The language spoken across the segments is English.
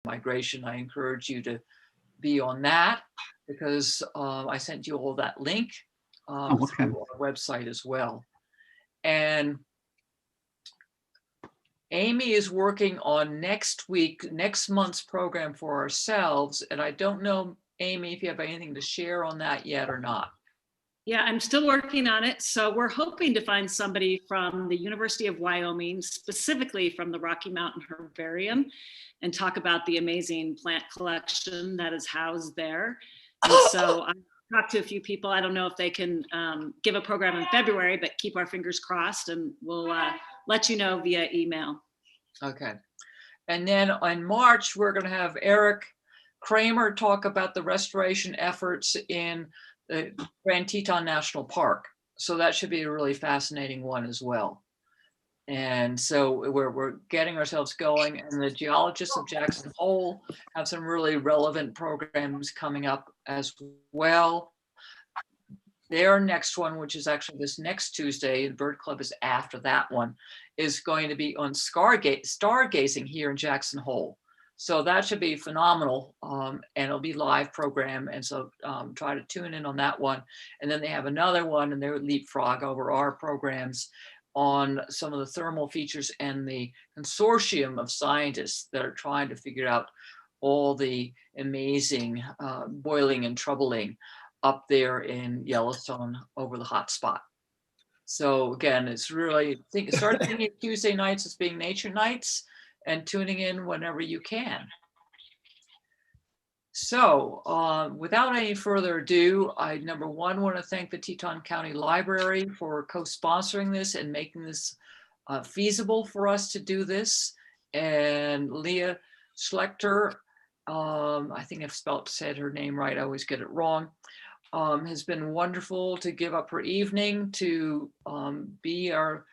migration, I encourage you to be on that, because I sent you all that link through our website as well. And Amy is working on next month's program for ourselves. And I don't know, Amy, if you have anything to share on that yet or not. Yeah, I'm still working on it. So we're hoping to find somebody from the University of Wyoming, specifically from the Rocky Mountain Herbarium, and talk about the amazing plant collection that is housed there. And so I talked to a few people. I don't know if they can give a program in February, but keep our fingers crossed, and we'll let you know via email. Okay. And then in March, we're going to have Eric Kramer talk about the restoration efforts in the Grand Teton National Park. So that should be a really fascinating one as well. And so we're getting ourselves going, and the geologists of Jackson Hole have some really relevant programs coming up as well. Their next one, which is actually this next Tuesday, the Bird Club is after that one, is going to be on stargazing here in Jackson Hole. So that should be phenomenal, and it'll be live program. And so try to tune in on that one. And then they have another one, and they would leapfrog over our programs on some of the thermal features and the consortium of scientists that are trying to figure out all the amazing boiling and troubling up there in Yellowstone over the hot spot. So again, it's really, start thinking of Tuesday nights as being nature nights and tuning in whenever you can. So without any further ado, I, number one, want to thank the Teton County Library for co-sponsoring this and making this feasible for us to do this. And Leah Schlechter, I think I've said her name right, I always get it wrong, has been wonderful to give up her evening to be our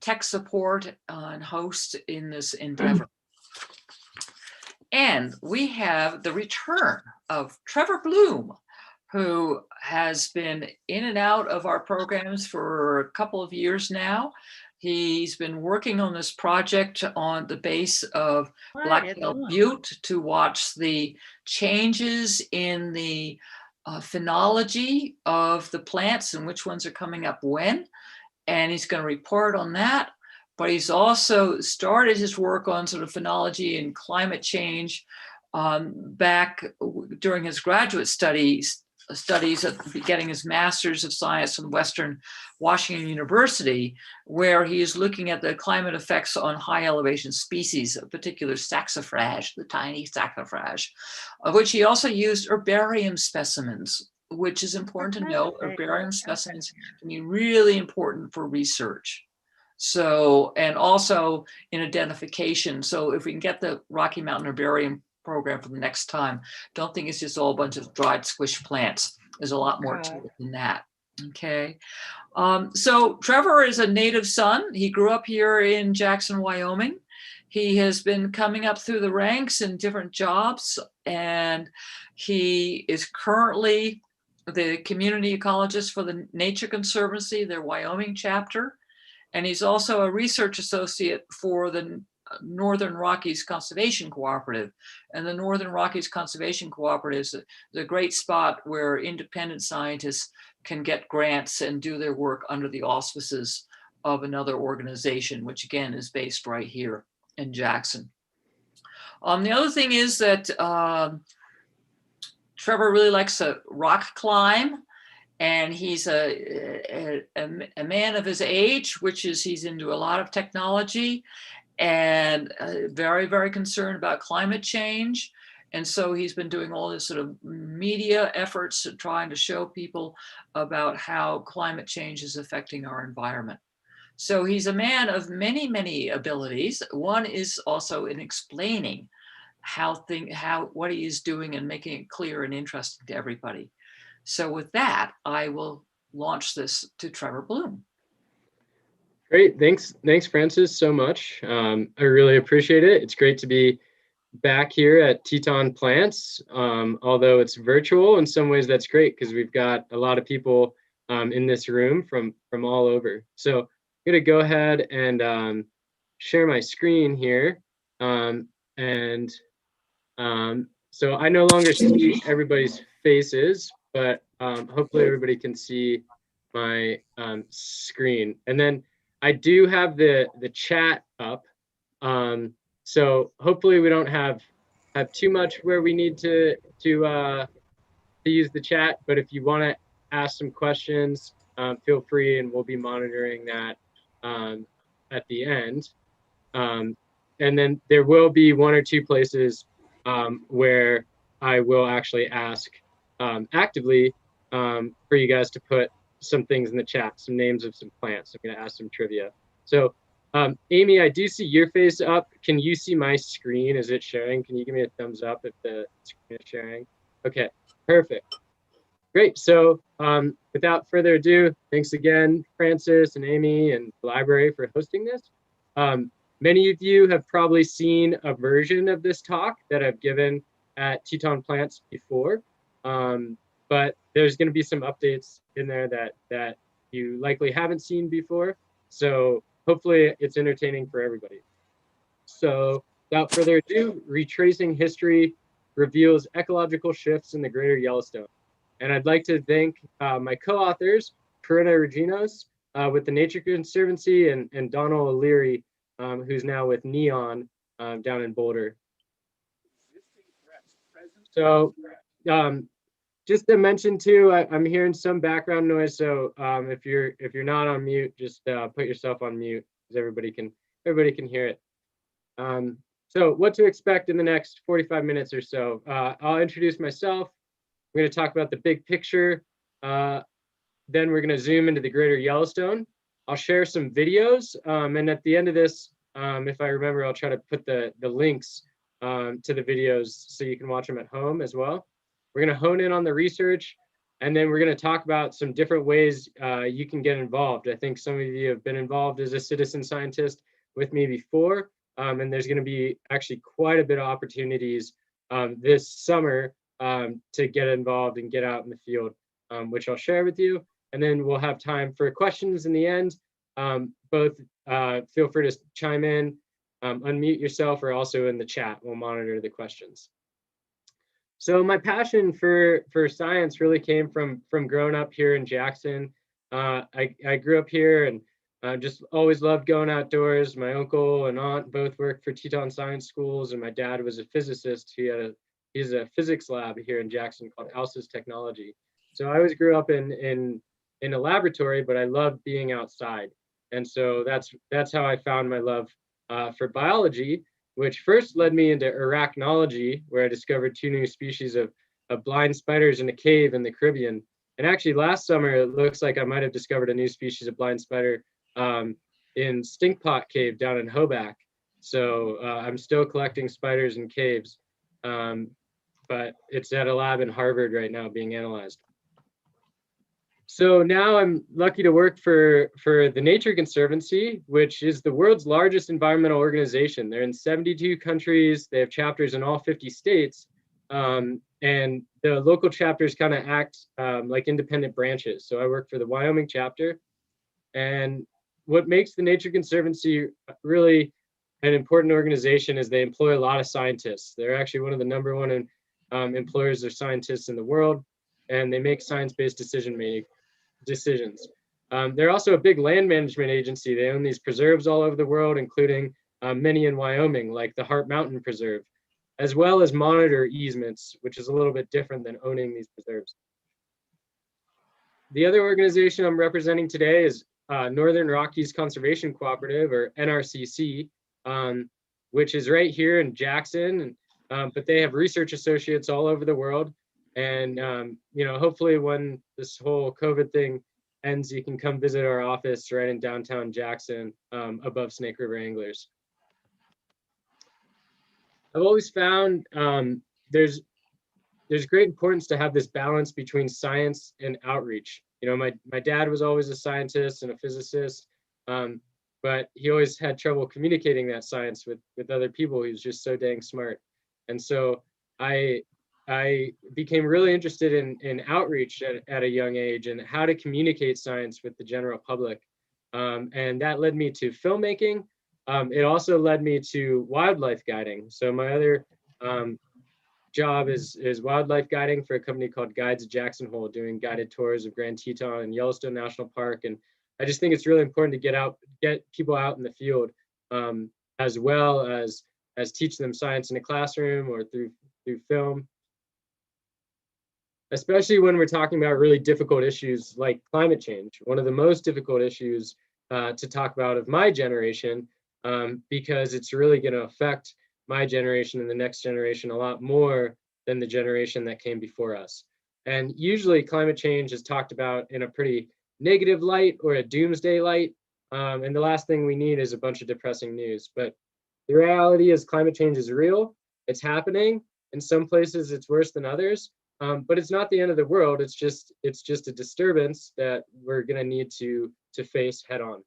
tech support and host in this endeavor. And we have the return of Trevor Bloom, who has been in and out of our programs for a couple of years now. He's been working on this project on the base of Blacktail Butte to watch the changes in the phenology of the plants and which ones are coming up when. And he's going to report on that. But he's also started his work on sort of phenology and climate change back during his graduate studies of getting his master's of science from Western Washington University, where he is looking at the climate effects on high elevation species, a particular saxifrage, the tiny saxifrage, of which he also used herbarium specimens, which is important to know. Herbarium specimens can be really important for research. So, and also in identification. So if we can get the Rocky Mountain Herbarium program for the next time, don't think it's just all a bunch of dried squish plants. There's a lot more to it than that. Okay. So Trevor is a native son. He grew up here in Jackson, Wyoming. He has been coming up through the ranks in different jobs, and he is currently the community ecologist for the Nature Conservancy, their Wyoming chapter. And he's also a research associate for the Northern Rockies Conservation Cooperative. And the Northern Rockies Conservation Cooperative is a great spot where independent scientists can get grants and do their work under the auspices of another organization, which again is based right here in Jackson. The other thing is that Trevor really likes to rock climb. And he's a man of his age, which is he's into a lot of technology and very, very concerned about climate change. And so he's been doing all this sort of media efforts trying to show people about how climate change is affecting our environment. So he's a man of many, many abilities. One is also in explaining what he is doing and making it clear and interesting to everybody. So with that, I will launch this to Trevor Bloom. Great, thanks Frances so much. I really appreciate it. It's great to be back here at Teton Plants. Although it's virtual, in some ways that's great because we've got a lot of people in this room from all over. So I'm gonna go ahead and share my screen here and So I no longer see everybody's faces, but hopefully everybody can see my screen. And then I do have the chat up. So hopefully we don't have too much where we need to use the chat. But if you want to ask some questions, feel free, and we'll be monitoring that at the end. And then there will be one or two places where I will actually ask actively for you guys to put some things in the chat, some names of some plants. I'm going to ask some trivia. So Amy, I do see your face up. Can you see my screen? Is it sharing? Can you give me a thumbs up if the screen is sharing? Okay, perfect. Great. So without further ado, thanks again, Francis and Amy and the library for hosting this. Many of you have probably seen a version of this talk that I've given at Teton Plants before, but there's going to be some updates in there that you likely haven't seen before. So hopefully it's entertaining for everybody. So without further ado, Retracing History reveals ecological shifts in the greater Yellowstone. And I'd like to thank my co-authors, Corinna Reginos with the Nature Conservancy and Donald O'Leary, who's now with Neon down in Boulder. So just to mention too, I'm hearing some background noise. So if you're not on mute, just put yourself on mute because everybody can hear it. So what to expect in the next 45 minutes or so. I'll introduce myself. We're going to talk about the big picture. Then we're going to zoom into the greater Yellowstone. I'll share some videos. And at the end of this, if I remember, I'll try to put the links to the videos so you can watch them at home as well. We're going to hone in on the research. And then we're going to talk about some different ways you can get involved. I think some of you have been involved as a citizen scientist with me before. And there's going to be actually quite a bit of opportunities this summer to get involved and get out in the field, which I'll share with you. And then we'll have time for questions in the end. Both feel free to chime in, unmute yourself, or also in the chat. We'll monitor the questions. So my passion for science really came from growing up here in Jackson. I grew up here and just always loved going outdoors. My uncle and aunt both worked for Teton Science Schools, and my dad was a physicist. He's a physics lab here in Jackson called Alsa's Technology. So I always grew up in a laboratory, but I loved being outside. And so that's how I found my love for biology, which first led me into arachnology, where I discovered 2 new species of blind spiders in a cave in the Caribbean. And actually last summer, it looks like I might have discovered a new species of blind spider in Stinkpot Cave down in Hoback. So I'm still collecting spiders in caves, but it's at a lab in Harvard right now being analyzed. So now I'm lucky to work for the Nature Conservancy, which is the world's largest environmental organization. They're in 72 countries. They have chapters in all 50 states. And the local chapters kind of act like independent branches. So I work for the Wyoming chapter. And what makes the Nature Conservancy really an important organization is they employ a lot of scientists. They're actually one of the #1 employers of scientists in the world, and they make science-based decisions. They're also a big land management agency. They own these preserves all over the world, including many in Wyoming, like the Hart Mountain Preserve, as well as monitor easements, which is a little bit different than owning these preserves. The other organization I'm representing today is Northern Rockies Conservation Cooperative, or NRCC, which is right here in Jackson, but they have research associates all over the world. And hopefully when this whole COVID thing ends, you can come visit our office right in downtown Jackson, above Snake River Anglers. I've always found there's great importance to have this balance between science and outreach. My dad was always a scientist and a physicist, but he always had trouble communicating that science with other people. He was just so dang smart. And so I became really interested in outreach at a young age and how to communicate science with the general public. And that led me to filmmaking. It also led me to wildlife guiding. So my other job is wildlife guiding for a company called Guides Jackson Hole, doing guided tours of Grand Teton and Yellowstone National Park. And I just think it's really important to get people out in the field, as well as teach them science in a classroom or through film, especially when we're talking about really difficult issues like climate change. One of the most difficult issues to talk about of my generation, because it's really going to affect my generation and the next generation a lot more than the generation that came before us. And usually climate change is talked about in a pretty negative light or a doomsday light. And the last thing we need is a bunch of depressing news. But the reality is climate change is real. It's happening. In some places it's worse than others. But it's not the end of the world. It's just a disturbance that we're going to need to face head on.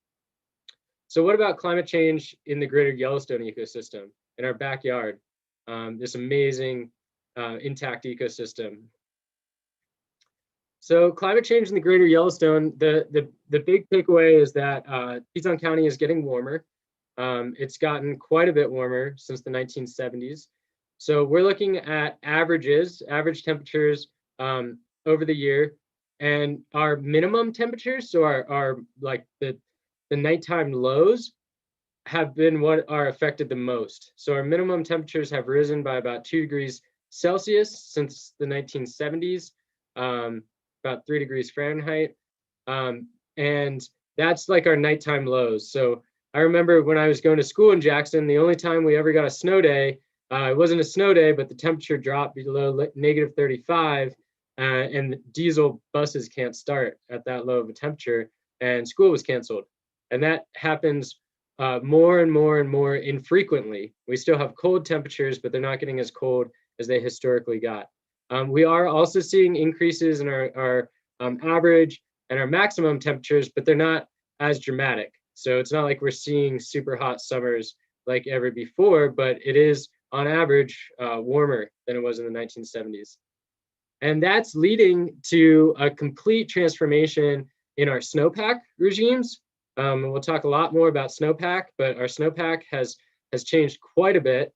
So what about climate change in the greater Yellowstone ecosystem, in our backyard, this amazing intact ecosystem? So climate change in the greater Yellowstone, the big takeaway is that Teton County is getting warmer. It's gotten quite a bit warmer since the 1970s. So we're looking at average temperatures over the year, and our minimum temperatures, so our like the nighttime lows, have been what are affected the most. So our minimum temperatures have risen by about 2 degrees Celsius since the 1970s, about 3 degrees Fahrenheit. And that's like our nighttime lows. So I remember when I was going to school in Jackson, the only time we ever got a snow day, it wasn't a snow day, but the temperature dropped below negative 35, and diesel buses can't start at that low of a temperature, and school was canceled. And that happens more and more and more infrequently. We still have cold temperatures, but they're not getting as cold as they historically got. We are also seeing increases in our average and our maximum temperatures, but they're not as dramatic. So it's not like we're seeing super hot summers like ever before, but it is on average warmer than it was in the 1970s. And that's leading to a complete transformation in our snowpack regimes. We'll talk a lot more about snowpack, but our snowpack has changed quite a bit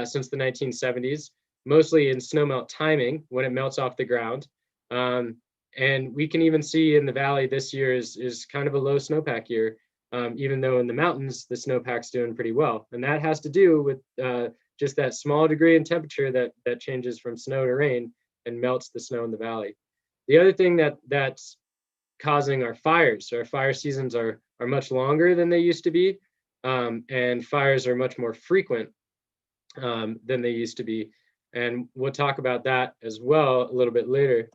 since the 1970s, mostly in snowmelt timing when it melts off the ground. And we can even see in the valley this year is kind of a low snowpack year, even though in the mountains the snowpack's doing pretty well. And that has to do with just that small degree in temperature that changes from snow to rain and melts the snow in the valley. The other thing that's causing our fires, so our fire seasons are much longer than they used to be, and fires are much more frequent than they used to be. And we'll talk about that as well a little bit later.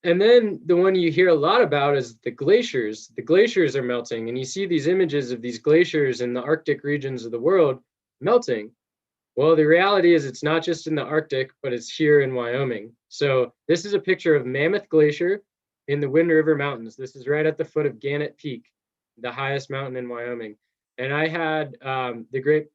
And then the one you hear a lot about is the glaciers. The glaciers are melting, and you see these images of these glaciers in the Arctic regions of the world melting. Well, the reality is it's not just in the Arctic, but it's here in Wyoming. So this is a picture of Mammoth Glacier in the Wind River Mountains. This is right at the foot of Gannett Peak, the highest mountain in Wyoming. And I had the great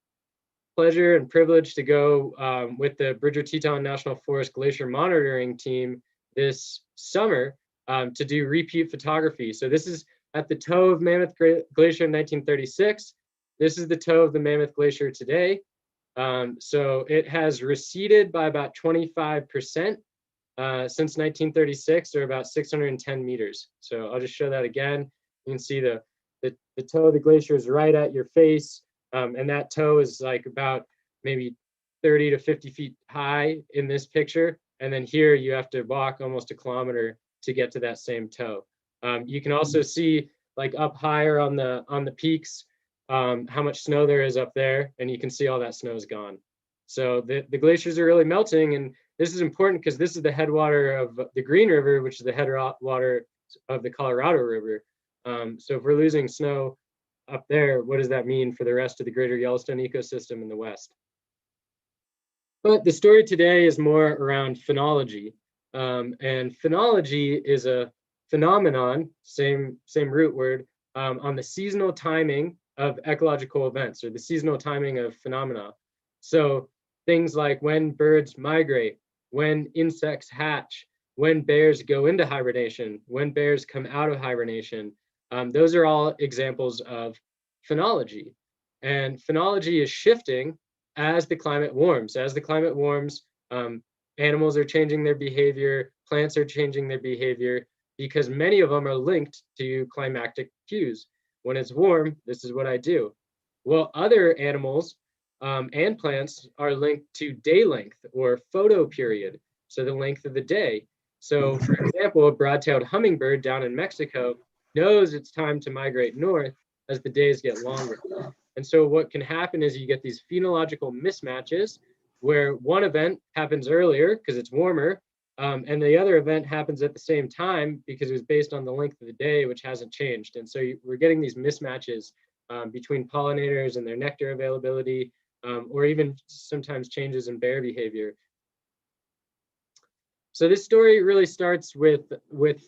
pleasure and privilege to go with the Bridger-Teton National Forest Glacier Monitoring Team this summer to do repeat photography. So this is at the toe of Mammoth Glacier in 1936. This is the toe of the Mammoth Glacier today. So it has receded by about 25% since 1936, or about 610 meters. So I'll just show that again. You can see the toe of the glacier is right at your face, and that toe is like about maybe 30 to 50 feet high in this picture. And then here you have to walk almost a kilometer to get to that same toe. You can also see like up higher on the peaks how much snow there is up there, and you can see all that snow is gone. So the glaciers are really melting, and this is important because this is the headwater of the Green River, which is the headwater of the Colorado River. So if we're losing snow up there, what does that mean for the rest of the greater Yellowstone ecosystem in the west? But the story today is more around phenology. And phenology is a phenomenon, same root word, on the seasonal timing of ecological events, or the seasonal timing of phenomena. So things like when birds migrate, when insects hatch, when bears go into hibernation, when bears come out of hibernation. Those are all examples of phenology. And phenology is shifting as the climate warms. As the climate warms, animals are changing their behavior, plants are changing their behavior, because many of them are linked to climactic cues. When it's warm, this is what I do. Well, other animals and plants are linked to day length or photo period, so the length of the day. So, for example, a broad-tailed hummingbird down in Mexico knows it's time to migrate north as the days get longer. And so what can happen is you get these phenological mismatches where one event happens earlier because it's warmer, and the other event happens at the same time because it was based on the length of the day, which hasn't changed. And so we're getting these mismatches between pollinators and their nectar availability, or even sometimes changes in bear behavior. So this story really starts with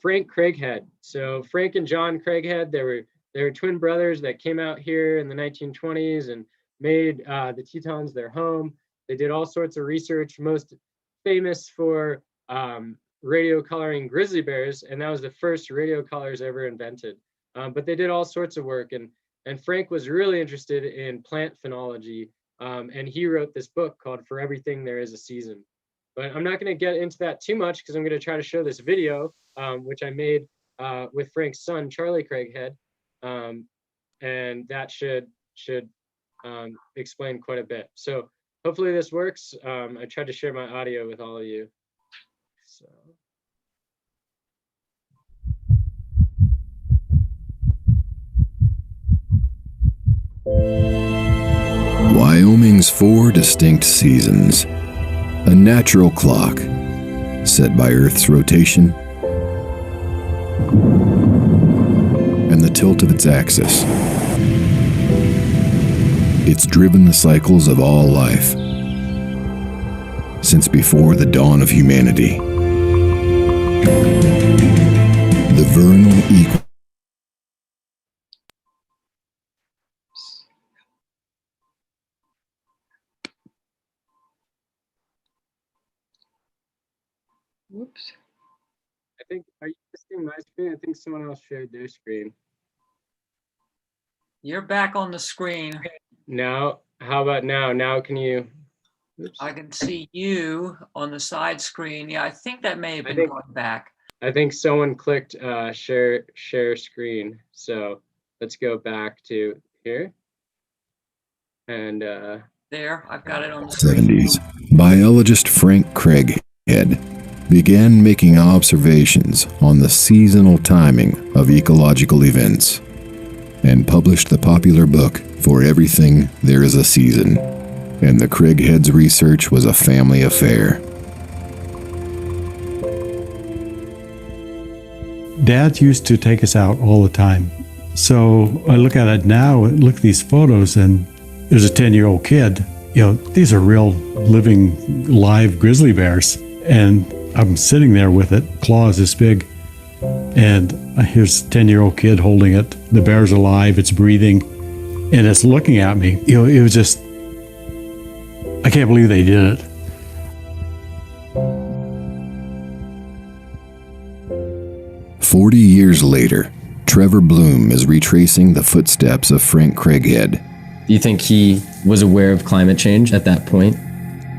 Frank Craighead. So Frank and John Craighead, they were twin brothers that came out here in the 1920s and made the Tetons their home. They did all sorts of research, most famous for radio coloring grizzly bears, and that was the first radio colors ever invented. But they did all sorts of work, and Frank was really interested in plant phenology, and he wrote this book called For Everything There Is a Season. But I'm not going to get into that too much because I'm going to try to show this video, which I made with Frank's son, Charlie Craighead, and that should explain quite a bit. So hopefully this works. I tried to share my audio with all of you. So. Wyoming's 4 distinct seasons, a natural clock set by Earth's rotation and the tilt of its axis. It's driven the cycles of all life since before the dawn of humanity. The vernal equinox. Whoops. I think, are you seeing my screen? I think someone else shared their screen. You're back on the screen. Now, how about now? Now can you? Oops. I can see you on the side screen. Yeah, I think that may have been going back. I think someone clicked share screen. So let's go back to here. And there, I've got it on the screen. 70s, biologist Frank Craighead began making observations on the seasonal timing of ecological events and published the popular book For Everything There Is a Season. And the Craigheads' research was a family affair. Dad used to take us out all the time. So I look at it now, look at these photos, and there's a 10-year-old kid. You know, these are real living live grizzly bears. And I'm sitting there with it, claws this big. And here's a 10-year-old kid holding it. The bear's alive, it's breathing, and it's looking at me. You know, it was just, I can't believe they did it. "40 years later, Trevor Bloom is retracing the footsteps of Frank Craighead. Do you think he was aware of climate change at that point?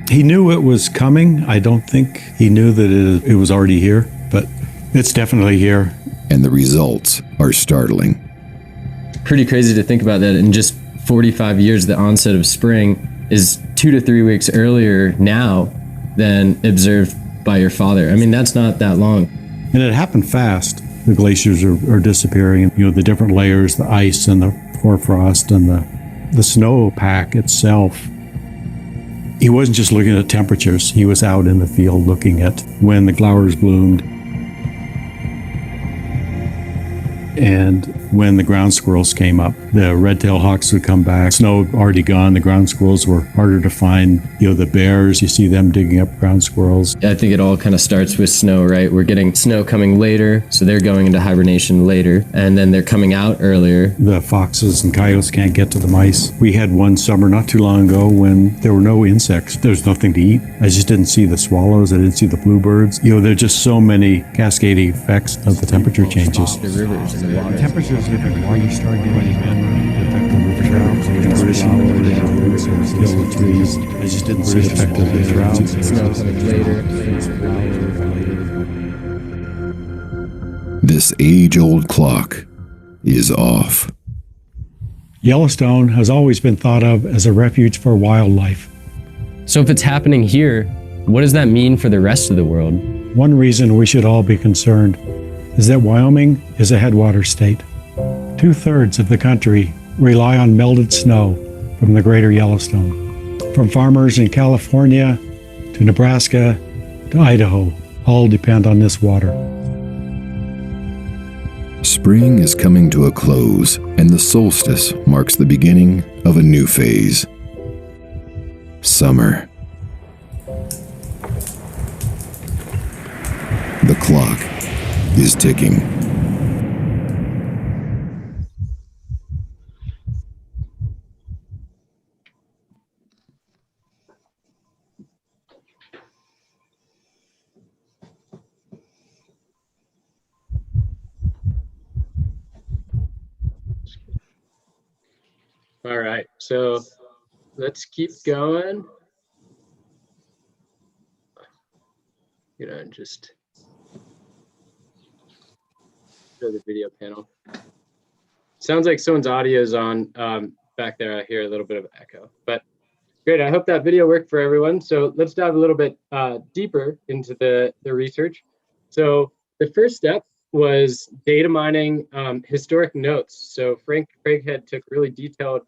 He knew it was coming. I don't think he knew that it was already here, but it's definitely here. And the results are startling. Pretty crazy to think about that in just 45 years, the onset of spring is 2 to 3 weeks earlier now than observed by your father. I mean, that's not that long. And it happened fast. The glaciers are disappearing. You know, the different layers, the ice and the hoarfrost and the snowpack itself. He wasn't just looking at temperatures. He was out in the field looking at when the flowers bloomed and when the ground squirrels came up. The red-tailed hawks would come back. Snow already gone. The ground squirrels were harder to find. You know, the bears, you see them digging up ground squirrels. I think it all kind of starts with snow, right? We're getting snow coming later, so they're going into hibernation later, and then they're coming out earlier. The foxes and coyotes can't get to the mice. We had one summer not too long ago when there were no insects. There was nothing to eat. I just didn't see the swallows. I didn't see the bluebirds. You know, there are just so many cascading effects of the temperature changes. The rivers and the water. Temperatures different. Water started getting affect the river trout. kill the trees. I just didn't see the effect of the drought. Snow coming later. This age-old clock is off. Yellowstone has always been thought of as a refuge for wildlife. So if it's happening here, what does that mean for the rest of the world? One reason we should all be concerned is that Wyoming is a headwater state. 2/3 of the country rely on melted snow from the greater Yellowstone. From farmers in California to Nebraska to Idaho, all depend on this water. Spring is coming to a close, and the solstice marks the beginning of a new phase. Summer. The clock is ticking. All right, so let's keep going. Just show the video panel. Sounds like someone's audio is on back there. I hear a little bit of echo, but great. I hope that video worked for everyone. So let's dive a little bit deeper into the research. So the first step was data mining historic notes. So Frank Craighead took really detailed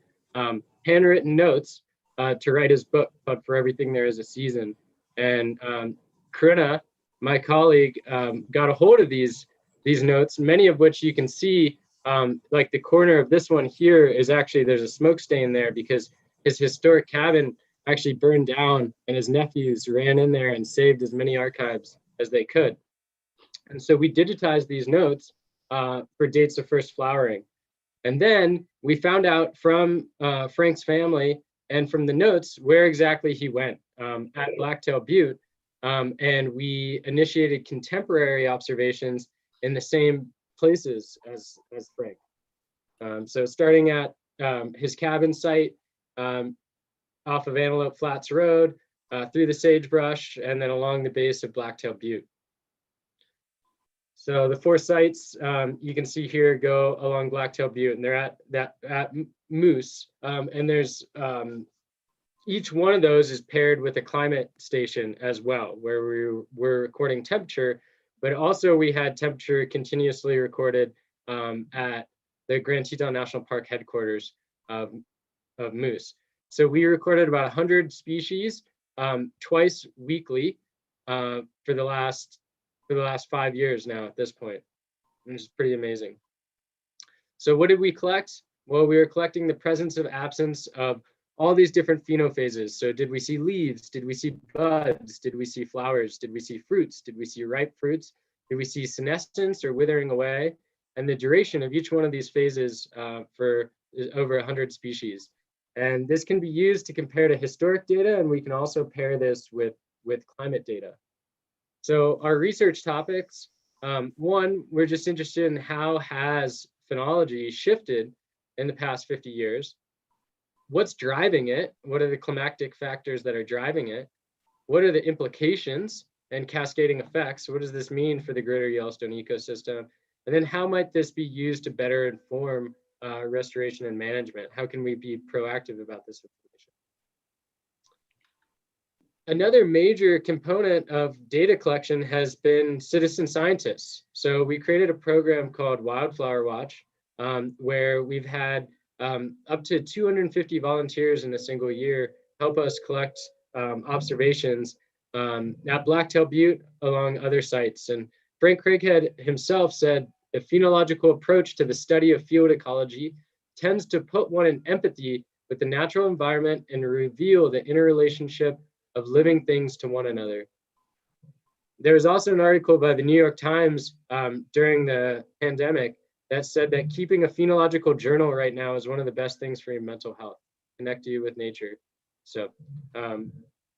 handwritten notes to write his book called For Everything There Is a Season. And Corinna, my colleague, got a hold of these notes, many of which you can see, like the corner of this one here is actually, there's a smoke stain there because his historic cabin actually burned down and his nephews ran in there and saved as many archives as they could. And so we digitized these notes for dates of first flowering. And then we found out from Frank's family and from the notes where exactly he went at Blacktail Butte. And we initiated contemporary observations in the same places as Frank. So starting at his cabin site off of Antelope Flats Road, through the sagebrush, and then along the base of Blacktail Butte. So the 4 sites you can see here go along Blacktail Butte, and they're at Moose. And there's each one of those is paired with a climate station as well, where we're recording temperature, but also we had temperature continuously recorded at the Grand Teton National Park headquarters of moose. So we recorded about 100 species twice weekly for the last 5 years now at this point, which is pretty amazing. So what did we collect? Well, we were collecting the presence of absence of all these different phenophases. So did we see leaves? Did we see buds? Did we see flowers? Did we see fruits? Did we see ripe fruits? Did we see senescence or withering away? And the duration of each one of these phases for over 100 species. And this can be used to compare to historic data, and we can also pair this with climate data. So our research topics, one, we're just interested in how has phenology shifted in the past 50 years? What's driving it? What are the climactic factors that are driving it? What are the implications and cascading effects? What does this mean for the greater Yellowstone ecosystem? And then how might this be used to better inform restoration and management? How can we be proactive about this information? Another major component of data collection has been citizen scientists. So we created a program called Wildflower Watch, where we've had up to 250 volunteers in a single year help us collect observations at Blacktail Butte along other sites. And Frank Craighead himself said, the phenological approach to the study of field ecology tends to put one in empathy with the natural environment and reveal the interrelationship of living things to one another. There was also an article by the New York Times during the pandemic that said that keeping a phenological journal right now is one of the best things for your mental health, connect you with nature. So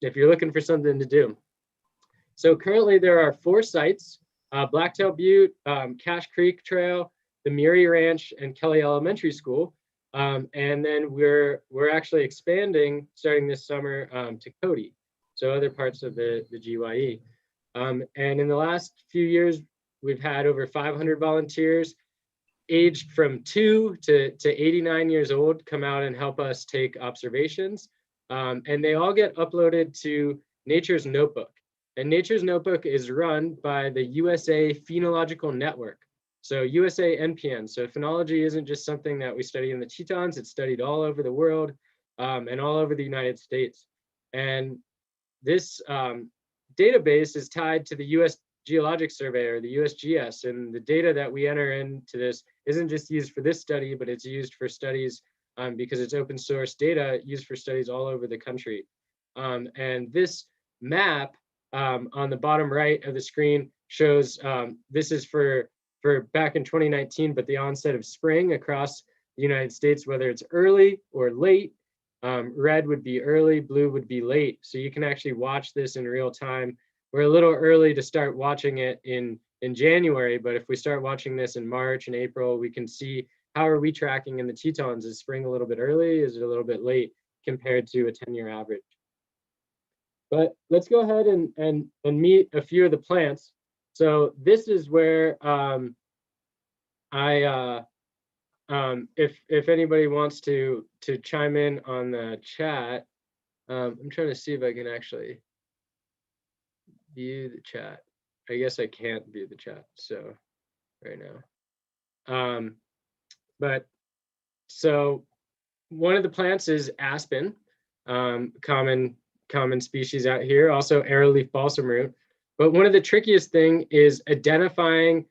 if you're looking for something to do. So currently there are 4 sites, Blacktail Butte, Cache Creek Trail, the Murray Ranch, and Kelly Elementary School. And then we're actually expanding starting this summer to Cody, so other parts of the GYE. And in the last few years, we've had over 500 volunteers aged from 2 to 89 years old come out and help us take observations. And they all get uploaded to Nature's Notebook. And Nature's Notebook is run by the USA Phenological Network. So USA NPN. So phenology isn't just something that we study in the Tetons, it's studied all over the world and all over the United States. And this database is tied to the US Geologic Survey, or the USGS, and the data that we enter into this isn't just used for this study, but it's used for studies because it's open source data used for studies all over the country. And this map on the bottom right of the screen shows this is for back in 2019, but the onset of spring across the United States, whether it's early or late. Red would be early, blue would be late. So you can actually watch this in real time. We're a little early to start watching it in January, but if we start watching this in March and April, we can see how are we tracking in the Tetons. Is spring a little bit early? Is it a little bit late compared to a 10-year average? But let's go ahead and meet a few of the plants. So this is where if anybody wants to chime in on the chat, I'm trying to see if I can actually view the chat. I guess I can't view the chat so right now. But so one of the plants is aspen, common species out here, also arrowleaf balsam root. But one of the trickiest thing is identifying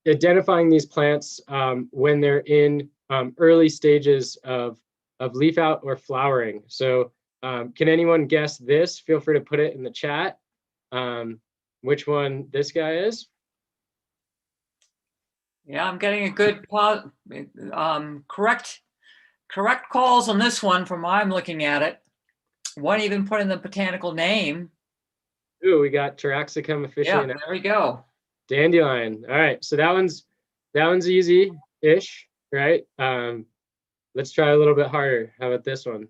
these plants when they're in early stages of leaf out or flowering. So can anyone guess this? Feel free to put it in the chat. Which one this guy is? Yeah, I'm getting a good correct calls on this one from how I'm looking at it. One even put in the botanical name. Ooh, we got Taraxacum officially. Yeah, there we go. Dandelion. All right, so that one's easy-ish, right? Let's try a little bit harder. How about this one?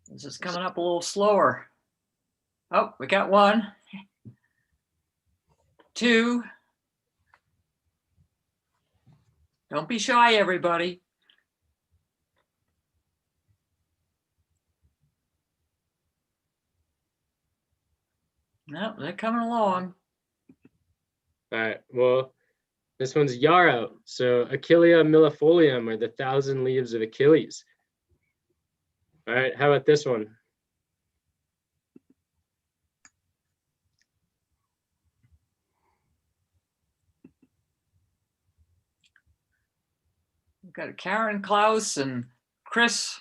This is coming up a little slower. Oh, we got 1, 2. Don't be shy, everybody. No, they're coming along. All right, well, this one's yarrow. So Achillea millefolium, or the 1,000 leaves of Achilles. All right, how about this one? We've got Karen Klaus and Chris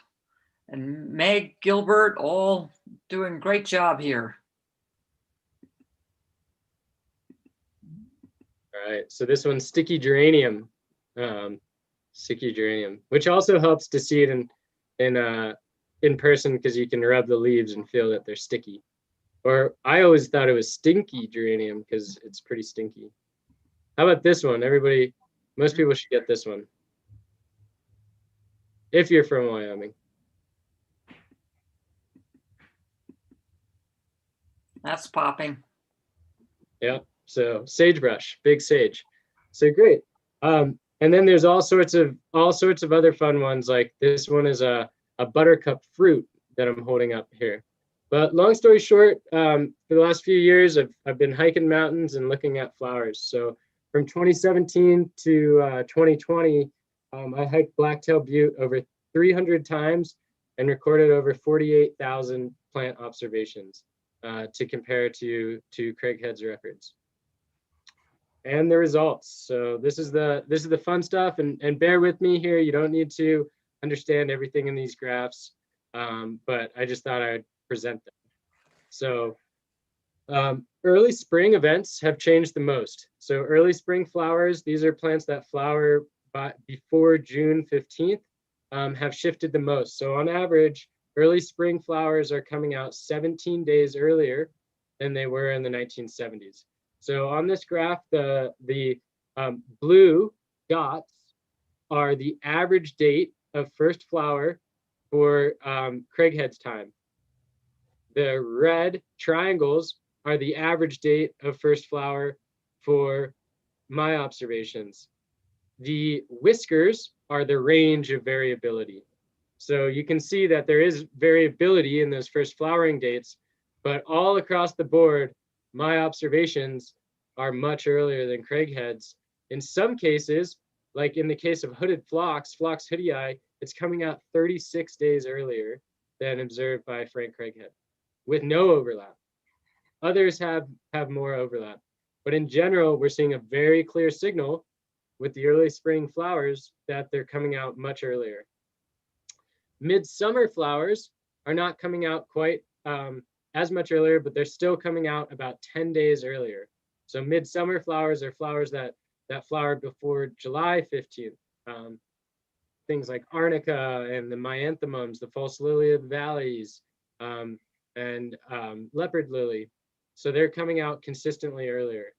and Meg Gilbert all doing a great job here. All right, so this one's sticky geranium, which also helps to see it in person because you can rub the leaves and feel that they're sticky. Or I always thought it was stinky geranium because it's pretty stinky. How about this one? Everybody, most people should get this one if you're from Wyoming. That's popping. Yeah, so sagebrush, big sage. So great. And then there's all sorts of other fun ones, like this one is a buttercup fruit that I'm holding up here. But long story short, for the last few years, I've been hiking mountains and looking at flowers. So from 2017 to 2020, I hiked Blacktail Butte over 300 times and recorded over 48,000 plant observations to compare to Craighead's records. And the results. So this is the fun stuff, and bear with me here. You don't need to understand everything in these graphs, but I just thought I'd present them. So early spring events have changed the most. So early spring flowers, these are plants that flower before June 15th, have shifted the most. So on average, early spring flowers are coming out 17 days earlier than they were in the 1970s. So on this graph, the blue dots are the average date of first flower for Craighead's time. The red triangles are the average date of first flower for my observations. The whiskers are the range of variability. So you can see that there is variability in those first flowering dates, but all across the board, my observations are much earlier than Craighead's. In some cases, like in the case of hooded phlox, Phlox hoodii, it's coming out 36 days earlier than observed by Frank Craighead, with no overlap. Others have more overlap. But in general, we're seeing a very clear signal with the early spring flowers that they're coming out much earlier. Midsummer flowers are not coming out quite as much earlier, but they're still coming out about 10 days earlier. So midsummer flowers are flowers that flower before July 15th. Things like arnica and the myanthemums, the false lily of the valleys, and leopard lily. So they're coming out consistently earlier.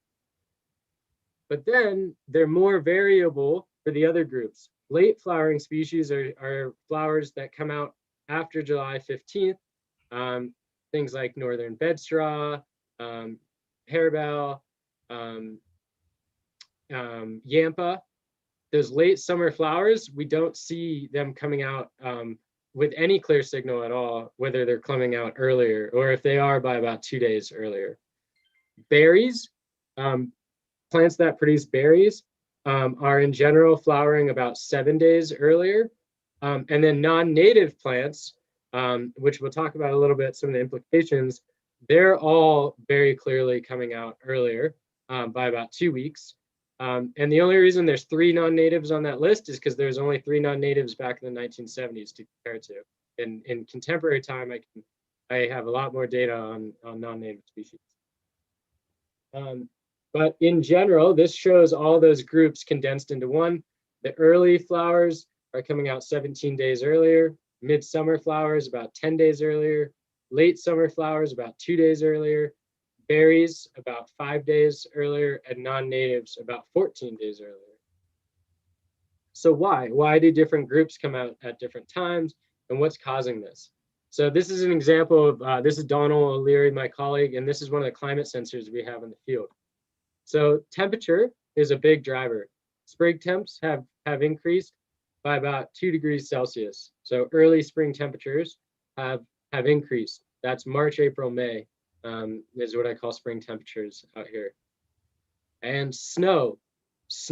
But then they're more variable for the other groups. Late flowering species are flowers that come out after July 15th. Things like northern bedstraw, harebell, yampa. Those late summer flowers, we don't see them coming out with any clear signal at all, whether they're coming out earlier or if they are by about 2 days earlier. Berries, plants that produce berries are in general flowering about 7 days earlier. And then non-native plants, which we'll talk about a little bit, some of the implications, they're all very clearly coming out earlier by about 2 weeks. And the only reason there's 3 non-natives on that list is because there's only 3 non-natives back in the 1970s to compare to. In contemporary time, I have a lot more data on non-native species. But in general, this shows all those groups condensed into one. The early flowers are coming out 17 days earlier, midsummer flowers about 10 days earlier, late summer flowers about 2 days earlier, berries about 5 days earlier, and non-natives about 14 days earlier. So why? Why do different groups come out at different times, and what's causing this? So this is an example of, this is Donald O'Leary, my colleague, and this is one of the climate sensors we have in the field. So temperature is a big driver. Spring temps have increased by about 2 degrees Celsius. So early spring temperatures have increased. That's March, April, May is what I call spring temperatures out here. And snow is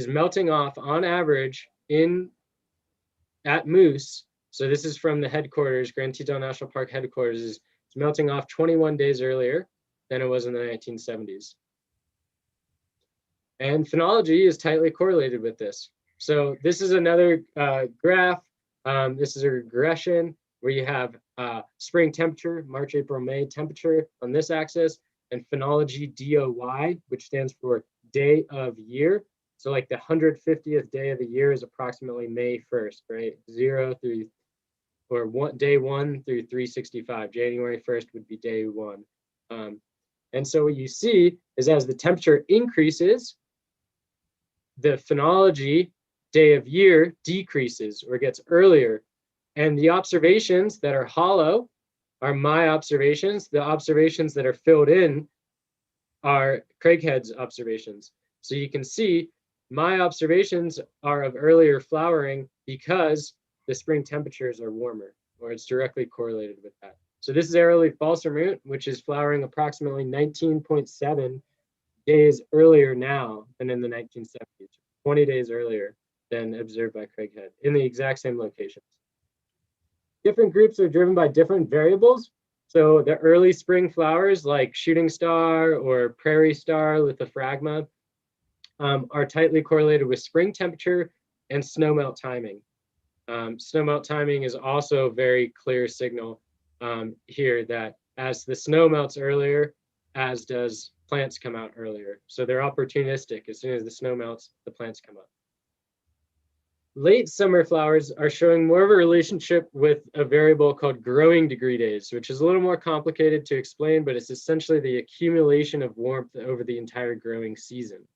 melting off on average at Moose. So this is from the headquarters, Grand Teton National Park headquarters, is melting off 21 days earlier than it was in the 1970s. And phenology is tightly correlated with this. So this is another graph. This is a regression where you have spring temperature, March, April, May temperature on this axis, and phenology DOY, which stands for day of year. So like the 150th day of the year is approximately May 1st, right? Day 1 through 365. January 1st would be day 1. And so what you see is as the temperature increases, the phenology day of year decreases or gets earlier. And the observations that are hollow are my observations. The observations that are filled in are Craighead's observations. So you can see my observations are of earlier flowering because the spring temperatures are warmer, or it's directly correlated with that. So this is arrowleaf balsamroot, which is flowering approximately 19.7 days earlier now than in the 1970s, 20 days earlier than observed by Craighead in the exact same locations. Different groups are driven by different variables. So the early spring flowers like shooting star or prairie star lithophragma are tightly correlated with spring temperature and snowmelt timing. Snowmelt timing is also a very clear signal here that as the snow melts earlier, as does plants come out earlier. So they're opportunistic. As soon as the snow melts, the plants come up. Late summer flowers are showing more of a relationship with a variable called growing degree days, which is a little more complicated to explain, but it's essentially the accumulation of warmth over the entire growing season.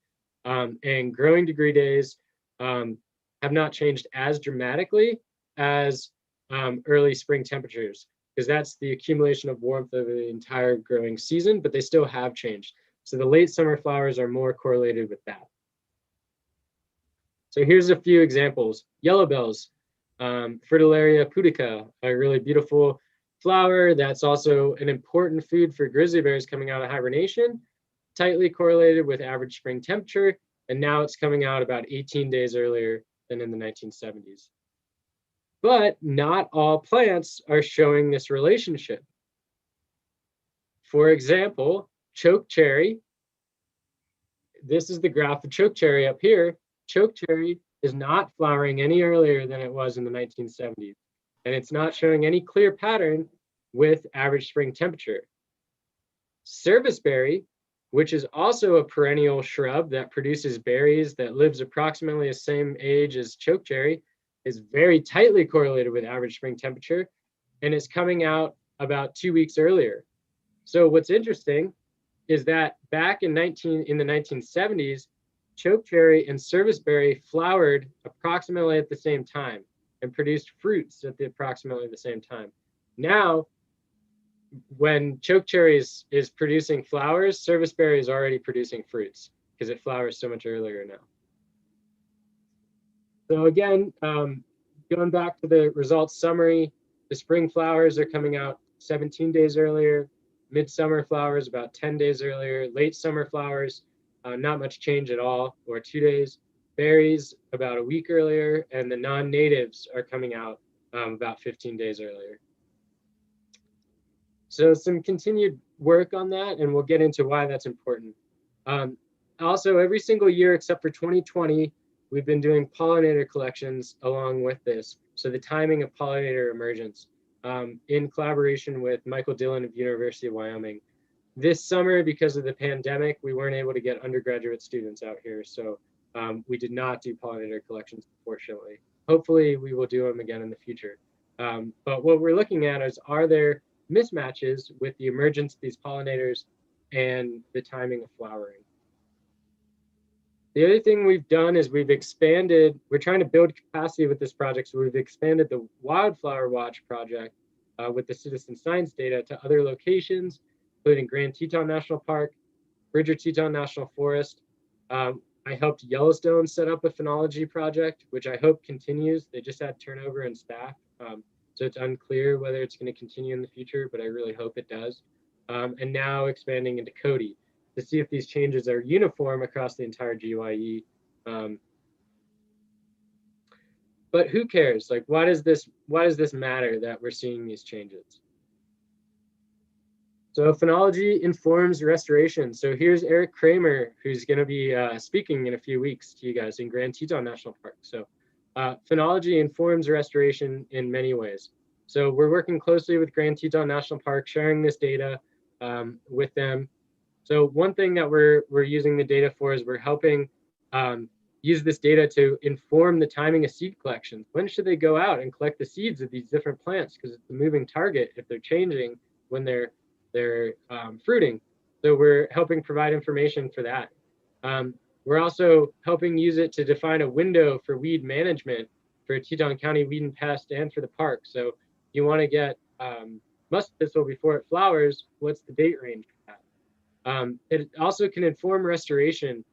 And growing degree days have not changed as dramatically as early spring temperatures, because that's the accumulation of warmth over the entire growing season, but they still have changed. So the late summer flowers are more correlated with that. So here's a few examples. Yellow bells, Fritillaria pudica, a really beautiful flower that's also an important food for grizzly bears coming out of hibernation, tightly correlated with average spring temperature, and now it's coming out about 18 days earlier than in the 1970s. But not all plants are showing this relationship. For example, chokecherry. This is the graph of chokecherry up here. Chokecherry is not flowering any earlier than it was in the 1970s, and it's not showing any clear pattern with average spring temperature. Serviceberry, which is also a perennial shrub that produces berries that lives approximately the same age as chokecherry, is very tightly correlated with average spring temperature and is coming out about 2 weeks earlier. So what's interesting is that back in the 1970s, chokecherry and serviceberry flowered approximately at the same time and produced fruits at approximately the same time. Now, when chokecherry is producing flowers, serviceberry is already producing fruits because it flowers so much earlier now. So again, going back to the results summary, the spring flowers are coming out 17 days earlier, midsummer flowers about 10 days earlier, late summer flowers, not much change at all, or 2 days. Berries about a week earlier, and the non-natives are coming out about 15 days earlier. So some continued work on that, and we'll get into why that's important. Also, every single year except for 2020, we've been doing pollinator collections along with this. So the timing of pollinator emergence in collaboration with Michael Dillon of University of Wyoming. This summer, because of the pandemic, we weren't able to get undergraduate students out here. So we did not do pollinator collections, unfortunately. Hopefully we will do them again in the future. But what we're looking at is, are there mismatches with the emergence of these pollinators and the timing of flowering? The other thing we've done is we've expanded, we're trying to build capacity with this project, so we've expanded the Wildflower Watch project with the citizen science data to other locations, including Grand Teton National Park, Bridger Teton National Forest. I helped Yellowstone set up a phenology project, which I hope continues. They just had turnover in staff, so it's unclear whether it's going to continue in the future, but I really hope it does. And now expanding into Cody to see if these changes are uniform across the entire GYE. But who cares? Like, why does this matter that we're seeing these changes? So phenology informs restoration. So here's Eric Kramer, who's going to be speaking in a few weeks to you guys in Grand Teton National Park. So phenology informs restoration in many ways. So we're working closely with Grand Teton National Park, sharing this data with them. So one thing that we're using the data for is we're helping use this data to inform the timing of seed collections. When should they go out and collect the seeds of these different plants? Because it's a moving target if they're changing when they're fruiting. So we're helping provide information for that. We're also helping use it to define a window for weed management for Teton County weed and pest and for the park. So you want to get musk thistle before it flowers, what's the date range for that? It also can inform restoration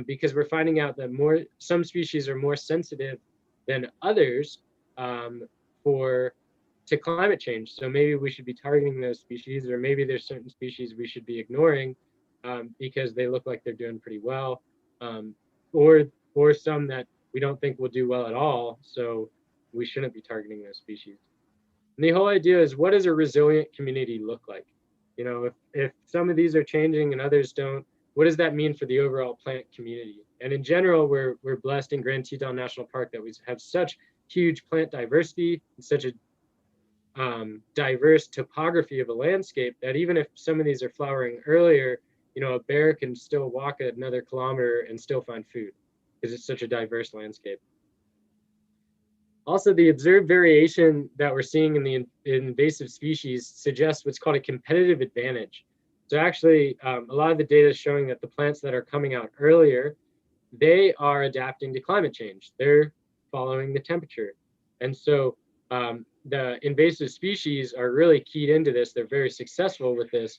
because we're finding out that some species are more sensitive than others to climate change. So maybe we should be targeting those species, or maybe there's certain species we should be ignoring because they look like they're doing pretty well, or some that we don't think will do well at all. So we shouldn't be targeting those species. And the whole idea is, what does a resilient community look like? You know, if some of these are changing and others don't, what does that mean for the overall plant community? And in general, we're blessed in Grand Teton National Park that we have such huge plant diversity and such a diverse topography of a landscape that even if some of these are flowering earlier, you know, a bear can still walk another kilometer and still find food because it's such a diverse landscape. Also, the observed variation that we're seeing in the invasive species suggests what's called a competitive advantage. So actually, a lot of the data is showing that the plants that are coming out earlier, they are adapting to climate change. They're following the temperature. And so the invasive species are really keyed into this. They're very successful with this,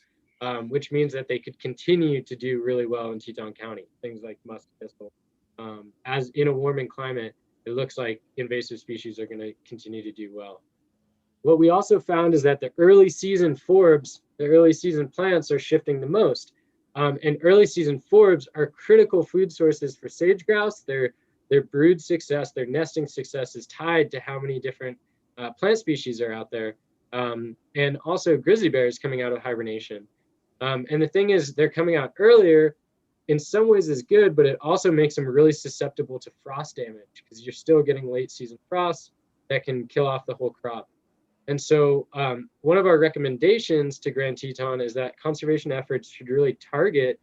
which means that they could continue to do really well in Teton County, things like musk thistle. As in a warming climate, it looks like invasive species are going to continue to do well. What we also found is that the early season forbs, the early season plants, are shifting the most. And early season forbs are critical food sources for sage grouse. Their brood success, their nesting success is tied to how many different plant species are out there. And also grizzly bears coming out of hibernation. And the thing is, they're coming out earlier, in some ways is good, but it also makes them really susceptible to frost damage because you're still getting late season frosts that can kill off the whole crop. And so one of our recommendations to Grand Teton is that conservation efforts should really target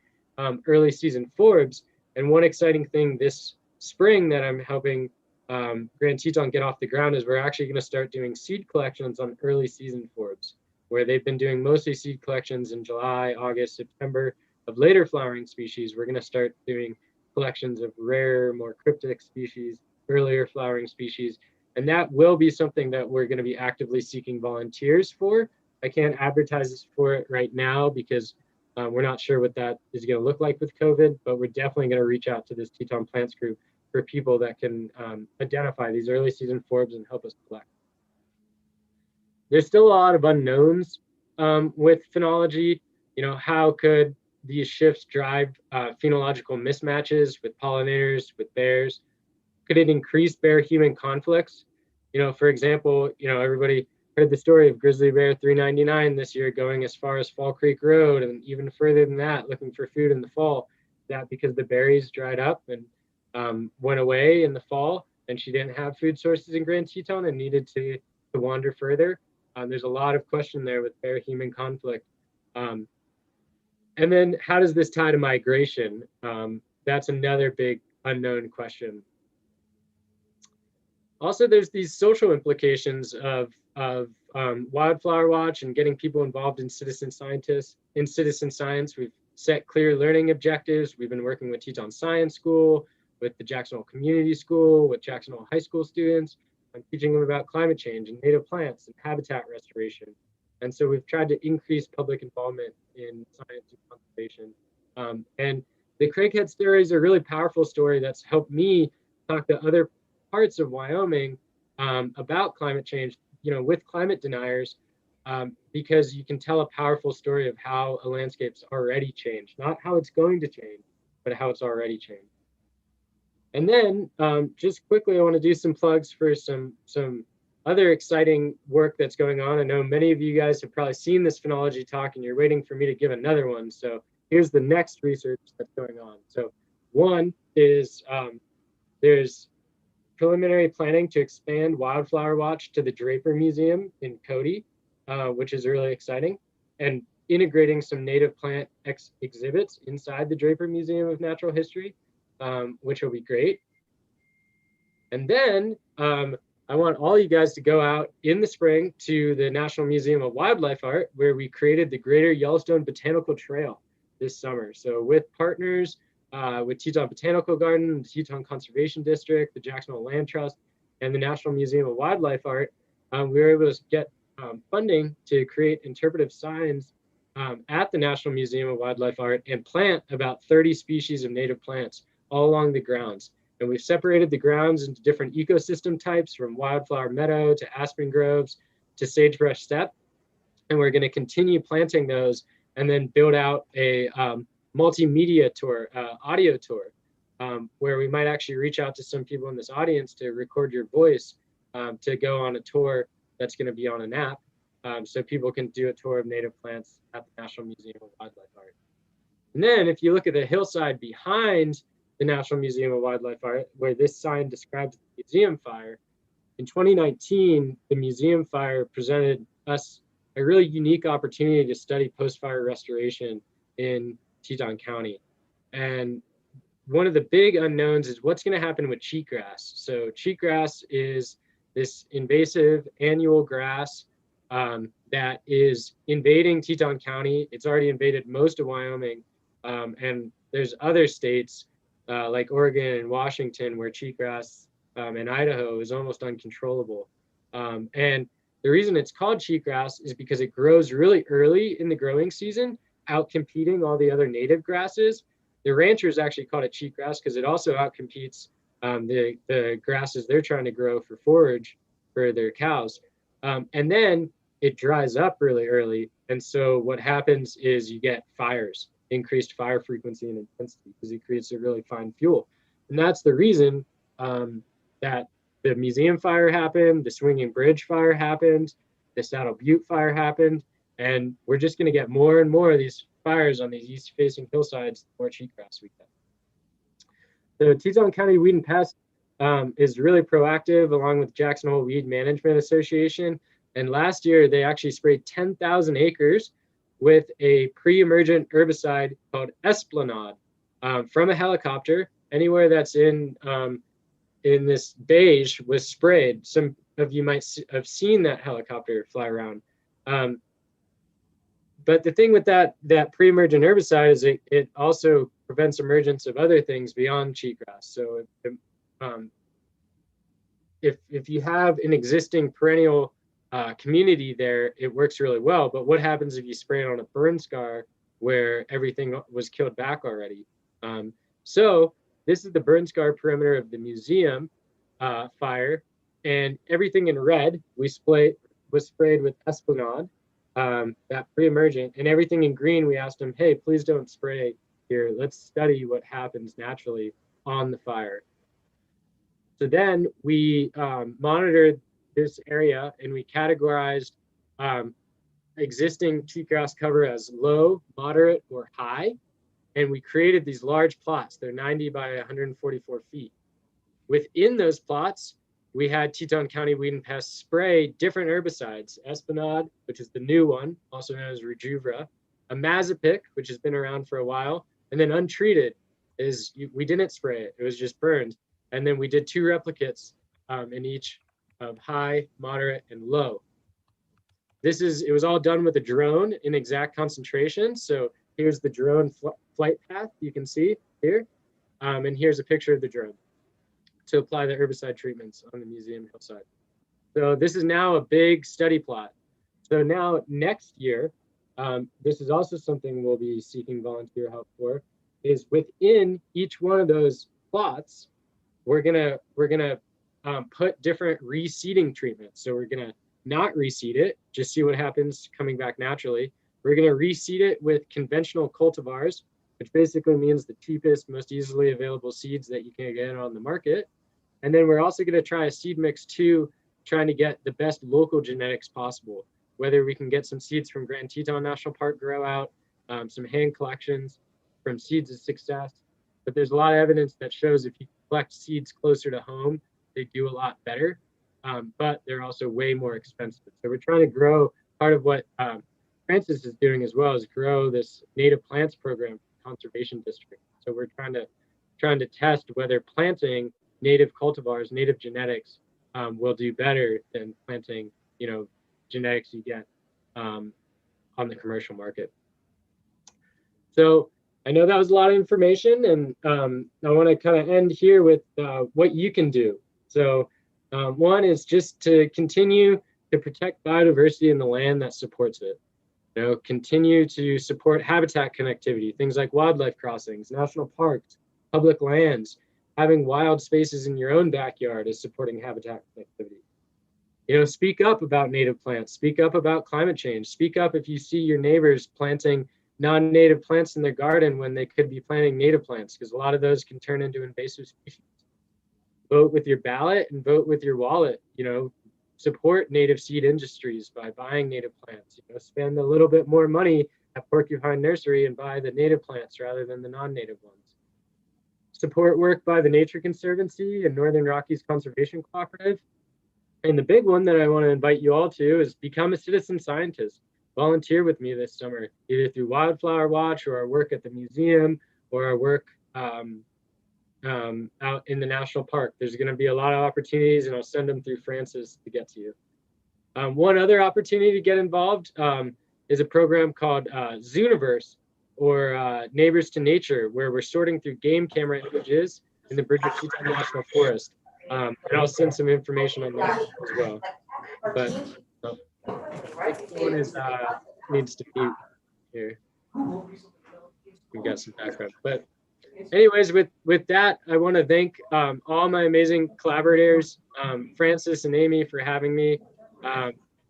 early season forbs. And one exciting thing this spring that I'm helping Grand Teton get off the ground is we're actually going to start doing seed collections on early season forbs, where they've been doing mostly seed collections in July, August, September of later flowering species. We're going to start doing collections of rare, more cryptic species, earlier flowering species. And that will be something that we're going to be actively seeking volunteers for. I can't advertise for it right now because we're not sure what that is going to look like with COVID, but we're definitely going to reach out to this Teton Plants group for people that can identify these early season forbs and help us collect. There's still a lot of unknowns with phenology. You know, how could these shifts drive phenological mismatches with pollinators, with bears? Could it increase bear-human conflicts? You know, for example, you know, everybody heard the story of grizzly bear 399 this year going as far as Fall Creek Road and even further than that, looking for food in the fall. That because the berries dried up and went away in the fall, and she didn't have food sources in Grand Teton and needed to wander further. There's a lot of question there with bear-human conflict. And then how does this tie to migration? That's another big unknown question. Also, there's these social implications of Wildflower Watch and getting people involved in citizen science. We've set clear learning objectives. We've been working with Teton Science School, with the Jacksonville Community School, with Jacksonville High School students. I'm teaching them about climate change and native plants and habitat restoration. And so we've tried to increase public involvement in science and conservation. And the Craighead story is a really powerful story that's helped me talk to other parts of Wyoming about climate change, you know, with climate deniers, because you can tell a powerful story of how a landscape's already changed, not how it's going to change, but how it's already changed. And then just quickly, I want to do some plugs for some other exciting work that's going on. I know many of you guys have probably seen this phenology talk and you're waiting for me to give another one. So here's the next research that's going on. So one is there's preliminary planning to expand Wildflower Watch to the Draper Museum in Cody, which is really exciting, and integrating some native plant exhibits inside the Draper Museum of Natural History, which will be great. And then I want all you guys to go out in the spring to the National Museum of Wildlife Art, where we created the Greater Yellowstone Botanical Trail this summer. So with partners, with Teton Botanical Garden, the Teton Conservation District, the Jacksonville Land Trust, and the National Museum of Wildlife Art, we were able to get funding to create interpretive signs at the National Museum of Wildlife Art and plant about 30 species of native plants all along the grounds. And we've separated the grounds into different ecosystem types, from wildflower meadow to aspen groves to sagebrush steppe. And we're going to continue planting those and then build out a multimedia tour, audio tour, where we might actually reach out to some people in this audience to record your voice to go on a tour that's going to be on an app, so people can do a tour of native plants at the National Museum of Wildlife Art. And then if you look at the hillside behind the National Museum of Wildlife Art, where this sign describes the museum fire, in 2019, the museum fire presented us a really unique opportunity to study post-fire restoration in Teton County. And one of the big unknowns is what's going to happen with cheatgrass. So cheatgrass is this invasive annual grass that is invading Teton County. It's already invaded most of Wyoming, and there's other states like Oregon and Washington where cheatgrass and Idaho is almost uncontrollable. And the reason it's called cheatgrass is because it grows really early in the growing season, out-competing all the other native grasses. The ranchers actually call it cheatgrass because it also outcompetes the grasses they're trying to grow for forage for their cows. And then it dries up really early. And so what happens is you get fires, increased fire frequency and intensity, because it creates a really fine fuel. And that's the reason that the museum fire happened, the Swinging Bridge fire happened, the Saddle Butte fire happened, and we're just going to get more and more of these fires on these east-facing hillsides, the more cheatgrass we get. The Teton County Weed and Pest is really proactive, along with Jackson Hole Weed Management Association. And last year, they actually sprayed 10,000 acres with a pre-emergent herbicide called Esplanade from a helicopter. Anywhere that's in this beige was sprayed. Some of you might have seen that helicopter fly around. But the thing with that pre-emergent herbicide is it also prevents emergence of other things beyond cheatgrass. So if you have an existing perennial community there, it works really well. But what happens if you spray it on a burn scar where everything was killed back already? So this is the burn scar perimeter of the museum fire, and everything in red was sprayed with Esplanade, that pre-emergent, and everything in green we asked them, hey, please don't spray here. Let's study what happens naturally on the fire. So then we monitored this area and we categorized existing cheatgrass cover as low, moderate, or high. And we created these large plots. They're 90 by 144 feet. Within those plots, we had Teton County Weed and Pest spray different herbicides: Esplanade, which is the new one, also known as Rejuvra, Amazopic, which has been around for a while, and then Untreated we didn't spray it, it was just burned. And then we did 2 replicates in each of high, moderate, and low. It was all done with a drone in exact concentration. So here's the drone flight path you can see here. And here's a picture of the drone to apply the herbicide treatments on the museum hillside. So this is now a big study plot. So now next year, this is also something we'll be seeking volunteer help for, is within each one of those plots, we're gonna put different reseeding treatments. So we're gonna not reseed it, just see what happens coming back naturally. We're gonna reseed it with conventional cultivars, which basically means the cheapest, most easily available seeds that you can get on the market. And then we're also gonna try a seed mix too, trying to get the best local genetics possible, whether we can get some seeds from Grand Teton National Park grow out, some hand collections from Seeds of Success. But there's a lot of evidence that shows if you collect seeds closer to home, they do a lot better, but they're also way more expensive. So we're trying to grow, part of what Francis is doing as well is grow this native plants program conservation district. So we're trying to test whether planting native cultivars, native genetics will do better than planting, genetics you get on the commercial market. So I know that was a lot of information, and I want to kind of end here with what you can do. So one is just to continue to protect biodiversity in the land that supports it. Continue to support habitat connectivity, things like wildlife crossings, national parks, public lands. Having wild spaces in your own backyard is supporting habitat connectivity. Speak up about native plants, speak up about climate change, speak up if you see your neighbors planting non-native plants in their garden when they could be planting native plants, because a lot of those can turn into invasive species. Vote with your ballot and vote with your wallet. Support native seed industries by buying native plants. Spend a little bit more money at Porcupine Nursery and buy the native plants rather than the non-native ones. Support work by the Nature Conservancy and Northern Rockies Conservation Cooperative. And the big one that I want to invite you all to is become a citizen scientist. Volunteer with me this summer, either through Wildflower Watch or our work at the museum or our work out in the national park. There's going to be a lot of opportunities, and I'll send them through Francis to get to you. One other opportunity to get involved is a program called Zooniverse, or Neighbors to Nature, where we're sorting through game camera images in the Bridger Teton National Forest. And I'll send some information on that as well. But my phone is needs to mute here. We've got some background. But anyways, with that, I want to thank all my amazing collaborators, Francis and Amy, for having me.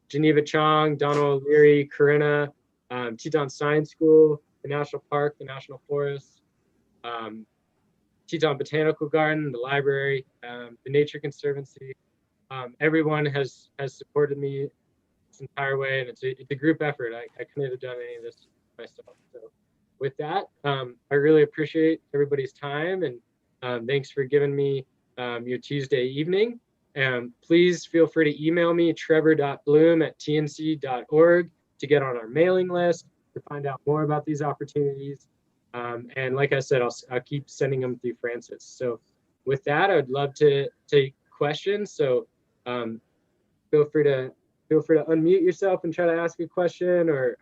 Geneva Chong, Donald O'Leary, Corinna, Teton Science School, the National Park, the National Forest, Teton Botanical Garden, the library, the Nature Conservancy. Everyone has supported me this entire way, and it's a group effort. I couldn't have done any of this myself. So with that, I really appreciate everybody's time, and thanks for giving me your Tuesday evening. Please feel free to email me, trevor.bloom@tnc.org, to get on our mailing list, to find out more about these opportunities. And like I said, I'll keep sending them through Francis. So with that, I'd love to take questions. So feel free to unmute yourself and try to ask a question, or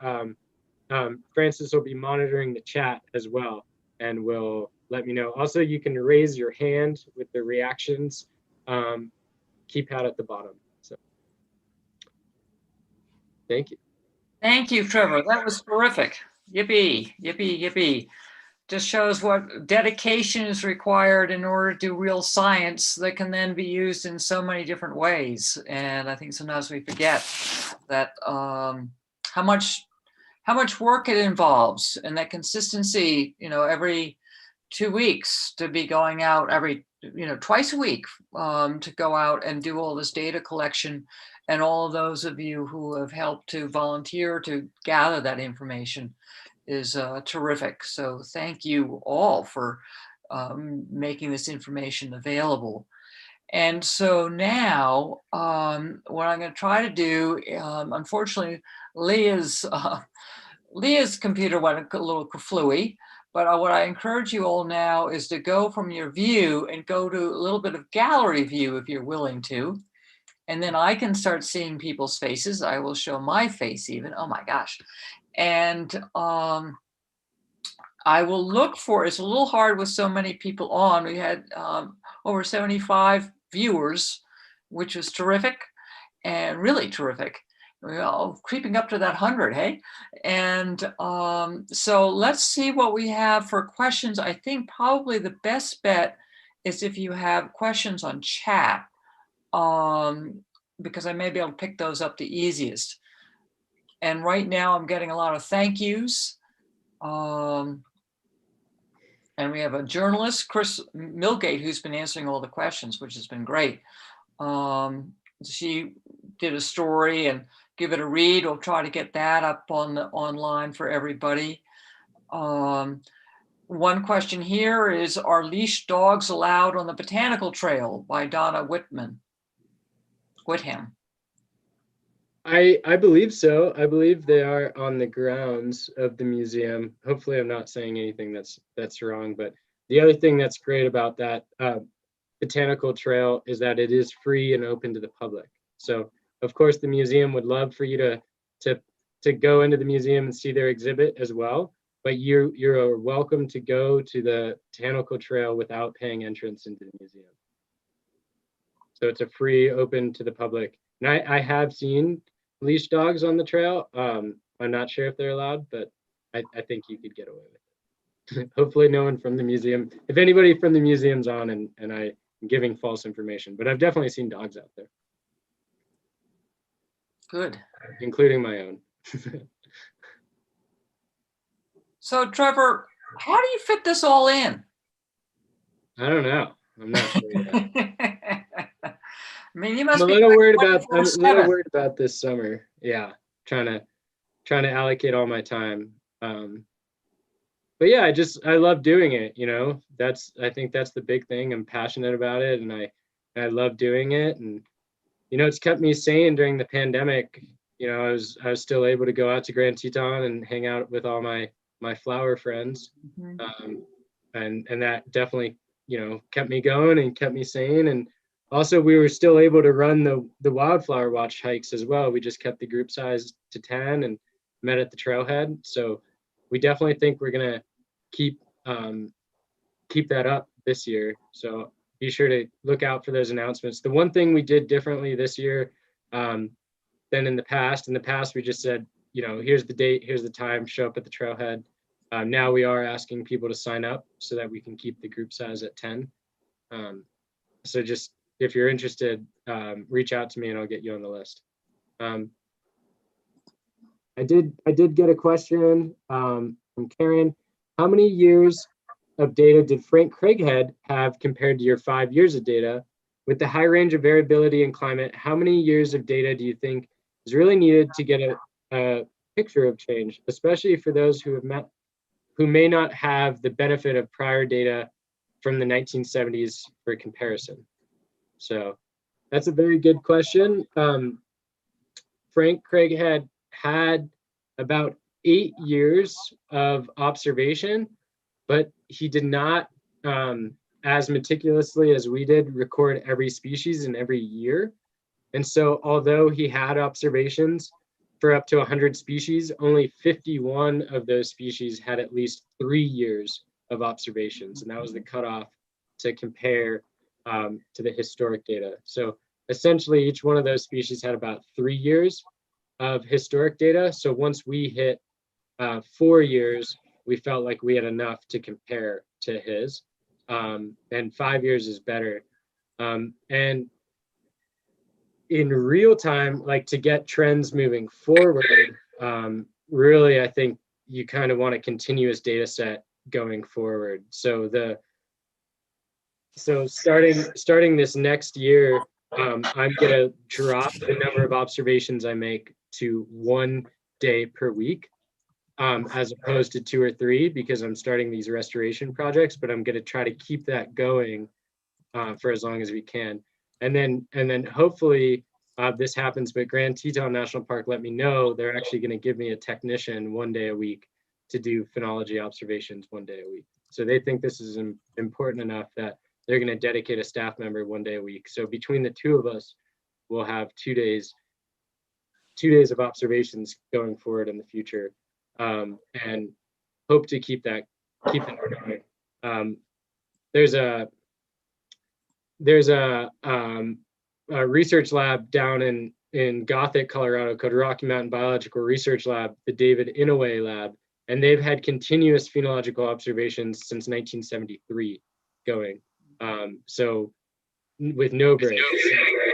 Francis will be monitoring the chat as well and will let me know. Also, you can raise your hand with the reactions keypad at the bottom. So thank you. Thank you, Trevor. That was terrific. Yippee, yippee, yippee. Just shows what dedication is required in order to do real science that can then be used in so many different ways. And I think sometimes we forget that how much work it involves, and that consistency, every 2 weeks to be going out twice a week to go out and do all this data collection, and all of those of you who have helped to volunteer to gather that information is terrific. So thank you all for making this information available. And so now what I'm going to try to do, unfortunately, Leah's computer went a little kerflooey, but what I encourage you all now is to go from your view and go to a little bit of gallery view if you're willing to. And then I can start seeing people's faces. I will show my face even. Oh my gosh. And I will look for, it's a little hard with so many people on. We had over 75 viewers, which was terrific and really terrific. We're all creeping up to that 100, hey? And so let's see what we have for questions. I think probably the best bet is if you have questions on chat, because I may be able to pick those up the easiest. And right now I'm getting a lot of thank yous. And we have a journalist, Chris Milgate, who's been answering all the questions, which has been great. She did a story, and give it a read. We'll try to get that up on online for everybody. One question here is, are leash dogs allowed on the Botanical Trail? By Donna Whitham. I believe so. I believe they are on the grounds of the museum. Hopefully I'm not saying anything that's wrong, but the other thing that's great about that Botanical Trail is that it is free and open to the public. So of course the museum would love for you to go into the museum and see their exhibit as well, but you're welcome to go to the Botanical Trail without paying entrance into the museum. So it's a free, open to the public. And I have seen leash dogs on the trail. I'm not sure if they're allowed, but I think you could get away with it. Hopefully no one from the museum, if anybody from the museum's on and I'm giving false information, but I've definitely seen dogs out there. Good. Including my own. So Trevor, how do you fit this all in? I don't know. I'm not sure yet. I mean, you must I'm a be little worried about this summer. Yeah, trying to allocate all my time. But yeah, I love doing it. I think that's the big thing. I'm passionate about it, and I love doing it. And it's kept me sane during the pandemic. I was still able to go out to Grand Teton and hang out with all my flower friends, and that definitely kept me going and kept me sane. And also we were still able to run the wildflower watch hikes as well. We just kept the group size to 10 and met at the trailhead. So we definitely think we're gonna keep that up this year. So be sure to look out for those announcements. The one thing we did differently this year than in the past we just said, here's the date, here's the time, show up at the trailhead. Now we are asking people to sign up so that we can keep the group size at 10. So just, if you're interested, reach out to me and I'll get you on the list. I did get a question from Karen. How many years of data did Frank Craighead have compared to your 5 years of data? With the high range of variability in climate, how many years of data do you think is really needed to get a picture of change, especially for those who may not have the benefit of prior data from the 1970s for comparison? So that's a very good question. Frank Craighead had about 8 years of observation, but he did not, as meticulously as we did, record every species in every year. And so although he had observations for up to 100 species, only 51 of those species had at least 3 years of observations. And that was the cutoff to compare to the historic data. So essentially each one of those species had about 3 years of historic data. So once we hit 4 years, we felt like we had enough to compare to his, and 5 years is better. And in real time, like to get trends moving forward, really, I think you kind of want a continuous data set going forward. So starting this next year, I'm gonna drop the number of observations I make to 1 day per week, as opposed to 2 or 3, because I'm starting these restoration projects, but I'm gonna try to keep that going for as long as we can. And then hopefully this happens, but Grand Teton National Park let me know they're actually gonna give me a technician 1 day a week to do phenology observations 1 day a week. So they think this is important enough that they're gonna dedicate a staff member 1 day a week. So between the two of us, we'll have 2 days of observations going forward in the future, and hope to keep that going. There's a research lab down in Gothic, Colorado, called Rocky Mountain Biological Research Lab, the David Inouye Lab, and they've had continuous phenological observations since 1973 going. So with no breaks,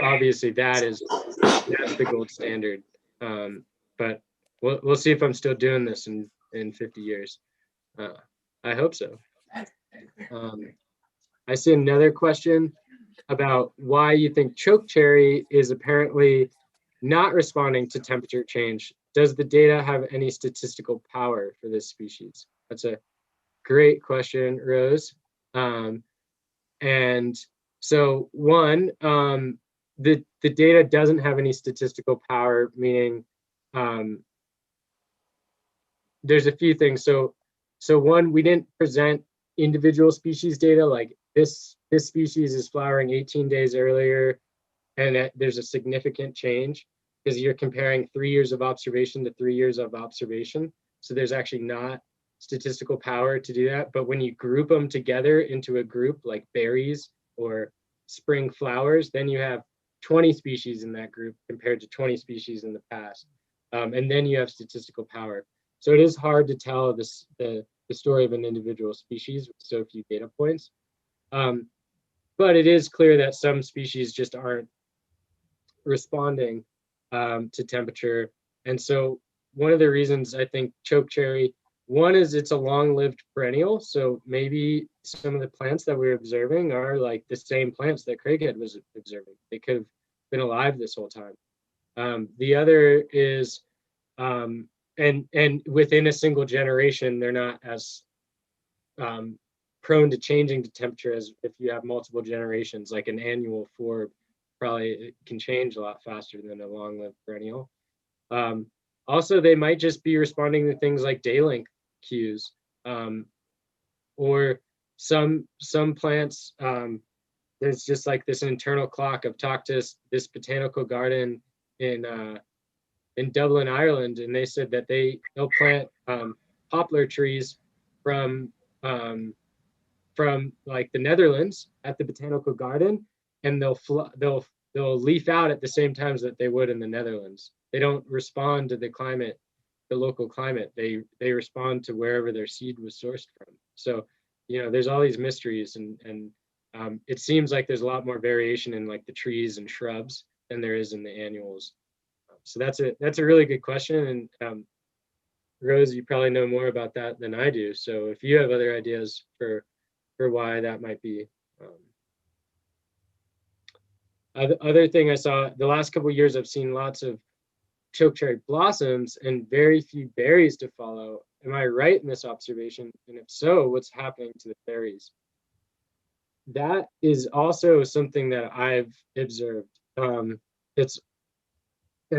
obviously that's the gold standard. But we'll see if I'm still doing this in 50 years. I hope so. I see another question about why you think chokecherry is apparently not responding to temperature change. Does the data have any statistical power for this species? That's a great question, Rose. And so one, the data doesn't have any statistical power, meaning there's a few things. So one, we didn't present individual species data, like this species is flowering 18 days earlier, and there's a significant change because you're comparing 3 years of observation to 3 years of observation. So there's actually not statistical power to do that. But when you group them together into a group like berries or spring flowers, then you have 20 species in that group compared to 20 species in the past. And then you have statistical power. So it is hard to tell the story of an individual species with so few data points. But it is clear that some species just aren't responding to temperature. And so one of the reasons I think chokecherry, one is it's a long-lived perennial. So maybe some of the plants that we're observing are like the same plants that Craighead was observing. They could have been alive this whole time. The other is, and within a single generation, they're not as prone to changing to temperature as if you have multiple generations, like an annual forb probably can change a lot faster than a long-lived perennial. Also, they might just be responding to things like day length cues, or some plants, there's just like this internal clock. I've talked to this botanical garden in Dublin, Ireland, and they said that they'll plant poplar trees from like the Netherlands at the botanical garden, and they'll leaf out at the same times that they would in the Netherlands. They don't respond to the climate, the local climate. They respond to wherever their seed was sourced from. So, you know, there's all these mysteries, and it seems like there's a lot more variation in like the trees and shrubs than there is in the annuals. So that's a really good question, and Rose, you probably know more about that than I do. So if you have other ideas for why that might be. Other thing I saw the last couple of years, I've seen lots of chokecherry blossoms and very few berries to follow. Am I right in this observation? And if so, what's happening to the berries? That is also something that I've observed. And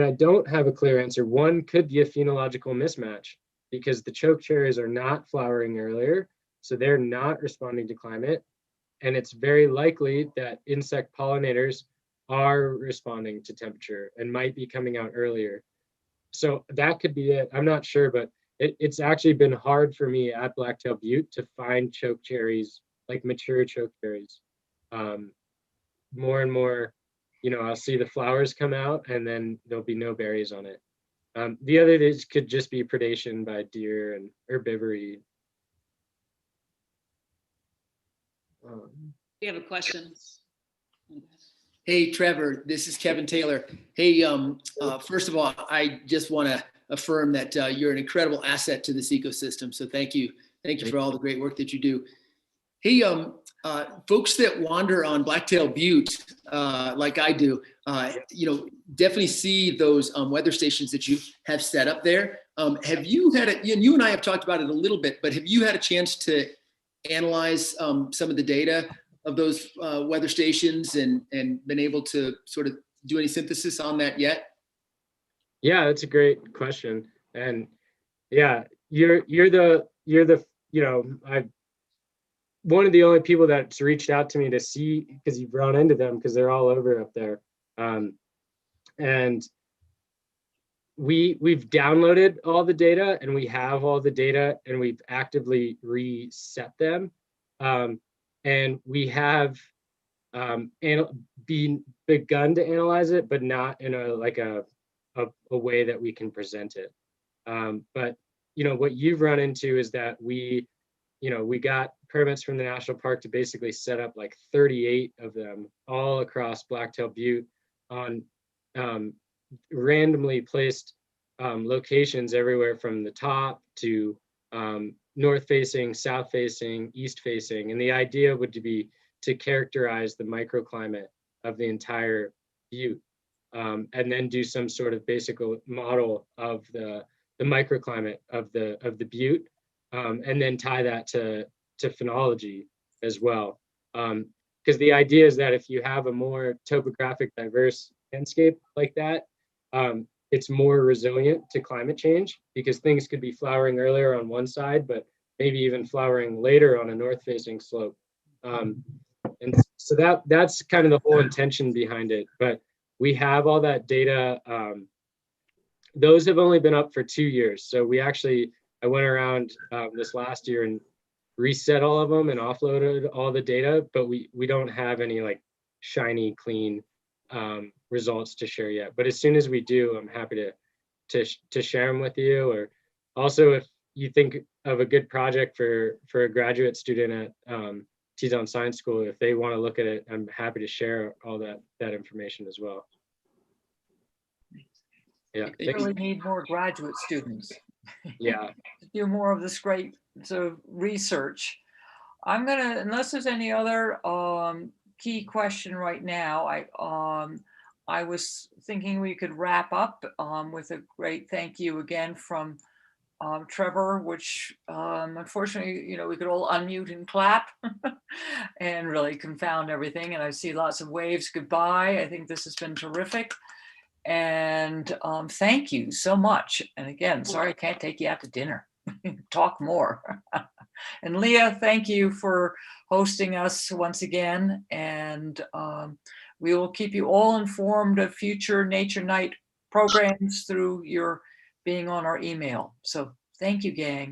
I don't have a clear answer. One could be a phenological mismatch because the chokecherries are not flowering earlier, so they're not responding to climate. And it's very likely that insect pollinators are responding to temperature and might be coming out earlier. So that could be it. I'm not sure, but it's actually been hard for me at Blacktail Butte to find chokecherries, like mature chokecherries. More and more, you know, I'll see the flowers come out and then there'll be no berries on it. The other days could just be predation by deer and herbivory. We have a question. Hey, Trevor, this is Kevin Taylor. Hey, first of all, I just want to affirm that you're an incredible asset to this ecosystem. So thank you. Thank you for all the great work that you do. Hey, folks that wander on Blacktail Butte, like I do, you know, definitely see those weather stations that you have set up there. Have you had and you and I have talked about it a little bit, but have you had a chance to analyze some of the data of those weather stations and been able to sort of do any synthesis on that yet? Yeah, that's a great question. And yeah, you're the, you know, one of the only people that's reached out to me to see, because you've run into them because they're all over up there. And we've downloaded all the data and we have all the data and we've actively reset them. And we have begun to analyze it, but not in a way that we can present it. But you know, what you've run into is that we got permits from the national park to basically set up like 38 of them all across Blacktail Butte on randomly placed locations everywhere from the top to north facing, south facing, east facing. And the idea would be to characterize the microclimate of the entire butte, and then do some sort of basic model of the microclimate of the butte, and then tie that to phenology as well. Because the idea is that if you have a more topographic diverse landscape like that, it's more resilient to climate change because things could be flowering earlier on one side, but maybe even flowering later on a north facing slope. And so that's kind of the whole intention behind it. But we have all that data. Those have only been up for 2 years. So I went around this last year and reset all of them and offloaded all the data, but we don't have any like shiny, clean results to share yet. But as soon as we do, I'm happy to share them with you. Or also, if you think of a good project for a graduate student at Teton Science School, if they want to look at it, I'm happy to share all that information as well. Yeah, We really need more graduate students. Yeah. Do more of this great sort of research. I'm gonna, unless there's any other key question right now, I was thinking we could wrap up with a great thank you again from Trevor, which unfortunately, you know, we could all unmute and clap and really confound everything. And I see lots of waves goodbye. I think this has been terrific. And thank you so much. And again, sorry I can't take you out to dinner. Talk more. And Leah, thank you for hosting us once again. And we will keep you all informed of future Nature Night programs through your being on our email. So thank you, gang.